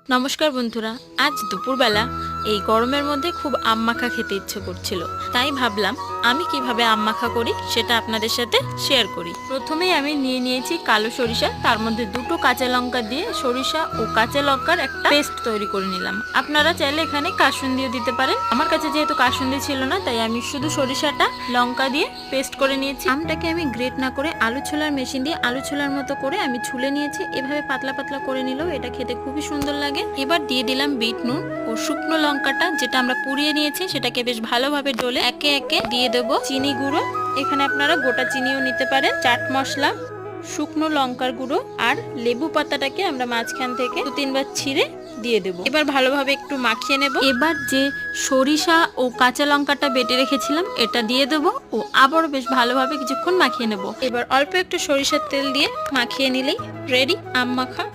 নমস্কার বন্ধুরা, আজ দুপুরবেলা এই গরমের মধ্যে খুব আম মাখা খেতে ইচ্ছে করছিল, তাই ভাবলাম আমি কিভাবে আম মাখা করি সেটা আপনাদের সাথে শেয়ার করি। প্রথমেই আমি নিয়ে নিয়েছি কালো সরিষা, তার মধ্যে দুটো কাঁচা লঙ্কা দিয়ে সরিষা ও কাঁচা লঙ্কার একটা পেস্ট তৈরি করে নিলাম। আপনারা চাইলে এখানে কাসুন্দিও দিতে পারেন। আমার কাছে যেহেতু কাসুন্দি ছিল না, তাই আমি শুধু সরিষাটা লঙ্কা দিয়ে পেস্ট করে নিয়েছি। আমটাকে আমি গ্রেট না করে আলু ছোলার মেশিন দিয়ে আলু ছোলার মতো করে আমি ছুলে নিয়েছি। এভাবে পাতলা পাতলা করে নিলেও এটা খেতে খুবই সুন্দর লাগে। এবার দিয়ে দিলাম বিট নুন ও শুকনো লঙ্কাটা যেটা আমরা পুড়িয়ে নিয়েছি, সেটাকে বেশ ভালোভাবে ডলে একে একে দিয়ে দেবো চিনি গুঁড়ো। এখানে আপনারা গোটা চিনিও নিতে পারেন, চাট মশলা, শুকনো লঙ্কার গুঁড়ো আর লেবু পাতাটাকে আমরা মাঝখান থেকে 2-3 বার ছিঁড়ে দিয়ে দেব। এবার ভালোভাবে একটু মাখিয়ে নেব। এবার যে সরিষা ও কাঁচা লঙ্কাটা বেটে রেখেছিলাম এটা দিয়ে দেব ও আবারও বেশ ভালোভাবে কিছুক্ষণ মাখিয়ে নেব। এবার অল্প একটু সরিষার তেল দিয়ে মাখিয়ে নিলেই রেডি আম মাখা।